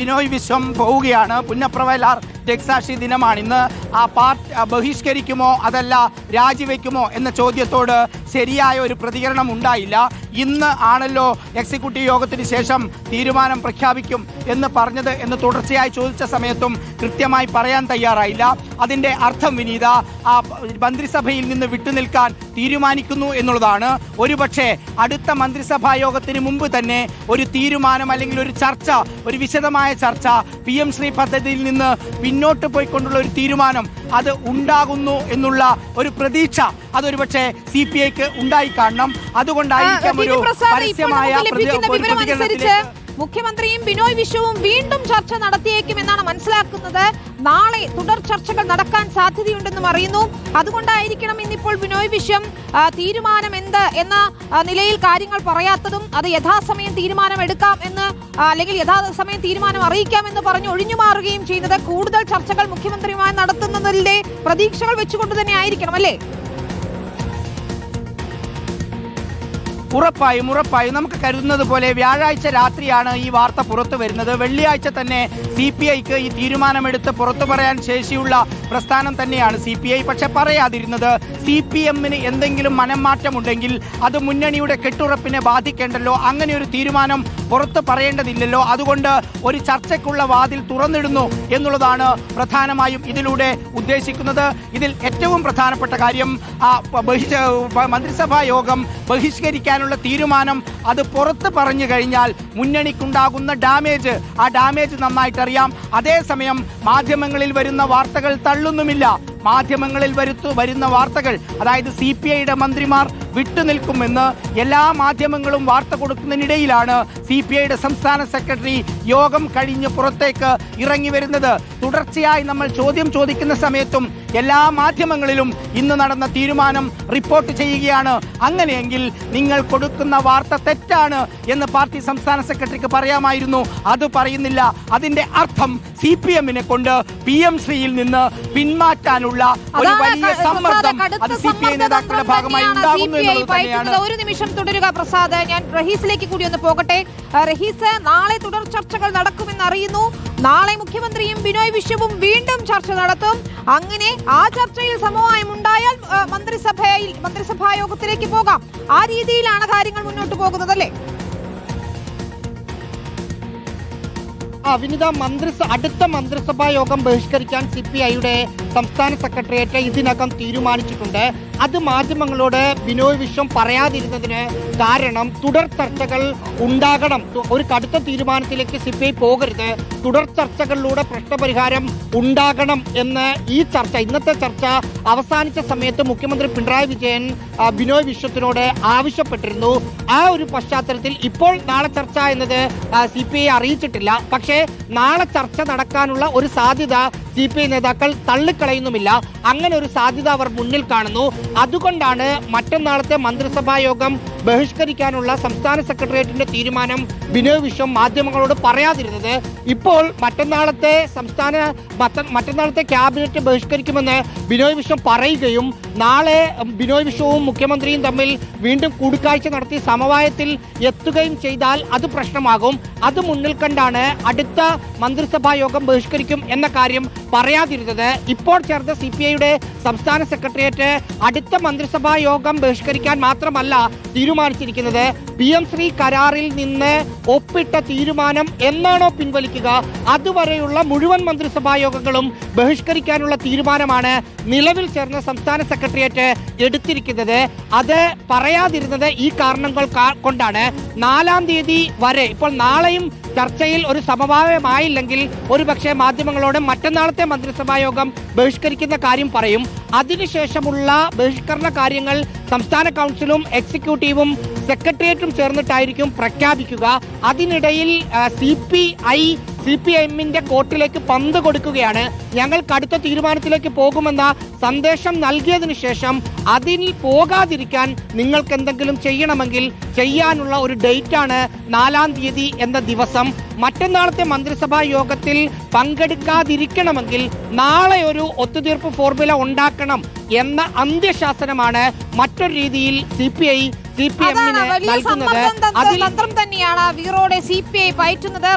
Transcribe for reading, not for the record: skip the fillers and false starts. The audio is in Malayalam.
ബിനോയ് വിശ്വം പോവുകയാണ്. പുന്നപ്രവയലാർ രക്തസാക്ഷി ദിനമാണിന്ന്. ആ പാർട്ടി ബഹിഷ്കരിക്കുമോ അതല്ല രാജിവെക്കുമോ എന്ന ചോദ്യത്തോട് ശരിയായ ഒരു പ്രതികരണം ഉണ്ടായില്ല. ഇന്ന് ആണല്ലോ എക്സിക്യൂട്ടീവ് യോഗത്തിന് ശേഷം തീരുമാനം പ്രഖ്യാപിക്കും എന്ന് പറഞ്ഞത് എന്ന് തുടർച്ചയായി ചോദിച്ച സമയത്തും കൃത്യമായി പറയാൻ തയ്യാറായില്ല. അതിൻ്റെ അർത്ഥം വിനീത ആ മന്ത്രിസഭയിൽ നിന്ന് വിട്ടുനിൽക്കാൻ തീരുമാനിക്കുന്നു എന്നുള്ളതാണ്. ഒരുപക്ഷെ അടുത്ത മന്ത്രിസഭാ യോഗത്തിന് മുമ്പ് തന്നെ ഒരു തീരുമാനം അല്ലെങ്കിൽ ഒരു ചർച്ച, ഒരു വിശദമായ ചർച്ച PM ശ്രീ പദ്ധതിയിൽ നിന്ന് പിന്നോട്ട് പോയിക്കൊണ്ടുള്ള ഒരു തീരുമാനം അത് ഉണ്ടാകുന്നു എന്നുള്ള ഒരു പ്രതീക്ഷ അതൊരുപക്ഷെ CPIക്ക് ഉണ്ടായി കാണണം. അതുകൊണ്ടായിരിക്കാം ഒരു പരസ്യമായ പ്രതികരണത്തിലേക്ക് മുഖ്യമന്ത്രിയും ബിനോയ് വിശ്വവും വീണ്ടും ചർച്ച നടത്തിയേക്കുമെന്നാണ് മനസ്സിലാക്കുന്നത്. നാളെ തുടർ ചർച്ചകൾ നടക്കാൻ സാധ്യതയുണ്ടെന്നും അറിയുന്നു. അതുകൊണ്ടായിരിക്കണം ഇന്നിപ്പോൾ ബിനോയ് വിശ്വം തീരുമാനം എന്ത് എന്ന നിലയിൽ കാര്യങ്ങൾ പറയാത്തതും അത് യഥാസമയം തീരുമാനമെടുക്കാം എന്ന് അല്ലെങ്കിൽ യഥാസമയം തീരുമാനം അറിയിക്കാമെന്ന് പറഞ്ഞ് ഒഴിഞ്ഞുമാറുകയും ചെയ്യുന്നത്. കൂടുതൽ ചർച്ചകൾ മുഖ്യമന്ത്രിയുമായി നടത്തുന്നതിന്റെ പ്രതീക്ഷകൾ വെച്ചുകൊണ്ട് തന്നെ ആയിരിക്കണം അല്ലേ? ഉറപ്പായും നമുക്ക് കരുതുന്നത് പോലെ വ്യാഴാഴ്ച രാത്രിയാണ് ഈ വാർത്ത പുറത്തു വരുന്നത്. വെള്ളിയാഴ്ച തന്നെ CPIക്ക് ഈ തീരുമാനമെടുത്ത് പുറത്തു പറയാൻ ശേഷിയുള്ള പ്രസ്ഥാനം തന്നെയാണ് CPI. പക്ഷെ പറയാതിരുന്നത് CPMന് എന്തെങ്കിലും മനംമാറ്റമുണ്ടെങ്കിൽ അത് മുന്നണിയുടെ കെട്ടുറപ്പിനെ ബാധിക്കേണ്ടല്ലോ, അങ്ങനെ ഒരു തീരുമാനം പുറത്ത് പറയേണ്ടതില്ലല്ലോ. അതുകൊണ്ട് ഒരു ചർച്ചയ്ക്കുള്ള വാതിൽ തുറന്നിടുന്നു എന്നുള്ളതാണ് പ്രധാനമായും ഇതിലൂടെ ഉദ്ദേശിക്കുന്നത്. ഇതിൽ ഏറ്റവും പ്രധാനപ്പെട്ട കാര്യം മന്ത്രിസഭാ യോഗം ബഹിഷ്കരിക്കാൻ തീരുമാനം അത് പുറത്ത് പറഞ്ഞു കഴിഞ്ഞാൽ മുന്നണിക്കുണ്ടാകുന്ന ഡാമേജ്, ആ ഡാമേജ് നന്നായിട്ടറിയാം. അതേസമയം മാധ്യമങ്ങളിൽ വരുന്ന വാർത്തകൾ തള്ളുന്നുമില്ല. മാധ്യമങ്ങളിൽ വരുന്ന വാർത്തകൾ, അതായത് CPIയുടെ മന്ത്രിമാർ വിട്ടുനിൽക്കുമെന്ന് എല്ലാ മാധ്യമങ്ങളും വാർത്ത കൊടുക്കുന്നതിനിടയിലാണ് CPIയുടെ സംസ്ഥാന സെക്രട്ടറി യോഗം കഴിഞ്ഞ് പുറത്തേക്ക് ഇറങ്ങി വരുന്നത്. തുടർച്ചയായി നമ്മൾ ചോദ്യം ചോദിക്കുന്ന സമയത്തും എല്ലാ മാധ്യമങ്ങളിലും ഇന്ന് നടന്ന തീരുമാനം റിപ്പോർട്ട് ചെയ്യുകയാണ്. അങ്ങനെയെങ്കിൽ നിങ്ങൾ കൊടുക്കുന്ന വാർത്ത തെറ്റാണ് എന്ന് പാർട്ടി സംസ്ഥാന സെക്രട്ടറിക്ക് പറയാമായിരുന്നു. അത് പറയുന്നില്ല. അതിന്റെ അർത്ഥം CPMനെ കൊണ്ട് PM ശ്രീയിൽ നിന്ന് പിന്മാറ്റാനുള്ള ഒരു വലിയ സമ്മർദ്ദം അത് CPI നേതാക്കളുടെ ഭാഗമായി ഉണ്ടാകുന്നു എന്നുള്ളത് തന്നെയാണ്. ഒരു നിമിഷം തുടരുക പ്രസാദ്, ഞാൻ റഹീസിലേക്ക് കൂടി ഒന്ന് പോകട്ടെ. റഹീസ്, നാളെ തുടർ ചർച്ചകൾ നടക്കുമെന്ന് അറിയുന്നു. നാളെ മുഖ്യമന്ത്രിയും ബിനോയ് വിശ്വവും വീണ്ടും ചർച്ച നടത്തും. അങ്ങനെ ആ ചർച്ചയിൽ സമവായം ഉണ്ടായാൽ മന്ത്രിസഭാ യോഗത്തിലേക്ക് പോകാം. ആ രീതിയിലാണ് കാര്യങ്ങൾ മുന്നോട്ട് പോകുന്നത് അല്ലേ? വിനിത, അടുത്ത മന്ത്രിസഭാ യോഗം ബഹിഷ്കരിക്കാൻ CPIയുടെ സംസ്ഥാന സെക്രട്ടേറിയറ്റ് ഇതിനകം തീരുമാനിച്ചിട്ടുണ്ട്. അത് മാധ്യമങ്ങളോട് ബിനോയ് വിശ്വം പറയാതിരുന്നതിന് കാരണം തുടർ ചർച്ചകൾ ഉണ്ടാകണം, ഒരു കടുത്ത തീരുമാനത്തിലേക്ക് CPI പോകരുത്, തുടർ ചർച്ചകളിലൂടെ പ്രശ്നപരിഹാരം ഉണ്ടാകണം എന്ന് ഇന്നത്തെ ചർച്ച അവസാനിച്ച സമയത്ത് മുഖ്യമന്ത്രി പിണറായി വിജയൻ ബിനോയ് വിശ്വത്തിനോട് ആവശ്യപ്പെട്ടിരുന്നു. ആ ഒരു പശ്ചാത്തലത്തിൽ ഇപ്പോൾ നാളെ ചർച്ച എന്നത് CPI അറിയിച്ചിട്ടില്ല. പക്ഷേ നാളെ ചർച്ച നടക്കാനുള്ള ഒരു സാധ്യത CPI നേതാക്കൾ തള്ളിക്കളയുന്നുമില്ല. അങ്ങനെ ഒരു സാധ്യത അവർ മുന്നിൽ കാണുന്നു. അതുകൊണ്ടാണ് മറ്റന്നാളത്തെ മന്ത്രിസഭാ യോഗം ബഹിഷ്കരിക്കാനുള്ള സംസ്ഥാന സെക്രട്ടേറിയറ്റിന്റെ തീരുമാനം ബിനോയ് വിശ്വം മാധ്യമങ്ങളോട് പറയാതിരുന്നത്. ഇപ്പോൾ മറ്റന്നാളത്തെ ക്യാബിനറ്റ് ബഹിഷ്കരിക്കുമെന്ന് ബിനോയ് വിശ്വം പറയുകയും നാളെ ബിനോയ് വിശ്വവും മുഖ്യമന്ത്രിയും തമ്മിൽ വീണ്ടും കൂടിക്കാഴ്ച നടത്തി സമവായത്തിൽ എത്തുകയും ചെയ്താൽ അത് പ്രശ്നമാകും. അത് മുന്നിൽ കണ്ടാണ് അടുത്ത മന്ത്രിസഭാ യോഗം ബഹിഷ്കരിക്കും എന്ന കാര്യം പറയാതിരുന്നത്. ഇപ്പോൾ ചേർന്ന CPIയുടെ സംസ്ഥാന സെക്രട്ടേറിയറ്റ് അടുത്ത മന്ത്രിസഭാ യോഗം ബഹിഷ്കരിക്കാൻ മാത്രമല്ല തീരുമാനിച്ചിരിക്കുന്നത്, PM ശ്രീ കരാറിൽ നിന്ന് ഒപ്പിട്ട തീരുമാനം എന്നാണോ പിൻവലിക്കുക അതുവരെയുള്ള മുഴുവൻ മന്ത്രിസഭാ യോഗങ്ങളും ബഹിഷ്കരിക്കാനുള്ള തീരുമാനമാണ് നിലവിൽ ചേർന്ന സംസ്ഥാന സെക്രട്ടേറിയറ്റ് എടുത്തിരിക്കുന്നത്. അത് പറയാതിരുന്നത് ഈ കാരണങ്ങൾ കൊണ്ടാണ്. 4-ാം തീയതി വരെ, ഇപ്പോൾ നാളെയും ചർച്ചയിൽ ഒരു സമവായമായില്ലെങ്കിൽ ഒരുപക്ഷെ മാധ്യമങ്ങളോട് മറ്റന്നാളത്തെ മന്ത്രിസഭാ യോഗം ബഹിഷ്കരിക്കുന്ന കാര്യം പറയും. അതിനുശേഷമുള്ള ബഹിഷ്കരണ കാര്യങ്ങൾ സംസ്ഥാന കൗൺസിലും എക്സിക്യൂട്ടീവും സെക്രട്ടേറിയറ്റും ചേർന്നിട്ടായിരിക്കും പ്രഖ്യാപിക്കുക. അതിനിടയിൽ CPIMന്റെ കോർട്ടിലേക്ക് പന്ത് കൊടുക്കുകയാണ്. ഞങ്ങൾ കടുത്ത തീരുമാനത്തിലേക്ക് പോകുമെന്ന സന്ദേശം നൽകിയതിനു ശേഷം അതിൽ പോകാതിരിക്കാൻ നിങ്ങൾക്ക് എന്തെങ്കിലും ചെയ്യണമെങ്കിൽ ചെയ്യാനുള്ള ഒരു ഡേറ്റാണ് 4-ാം തീയതി എന്ന ദിവസം. മറ്റന്നാളത്തെ മന്ത്രിസഭാ യോഗത്തിൽ പങ്കെടുക്കാതിരിക്കണമെങ്കിൽ നാളെ ഒരു ഒത്തുതീർപ്പ് ഫോർമുല ഉണ്ടാക്കണം എന്ന അന്ത്യശാസനമാണ് മറ്റൊരു രീതിയിൽ CPIMന് നൽകുന്നത്. തന്ത്രം തന്നെയാണ് വീറോടെ CPI പയറ്റുന്നത്.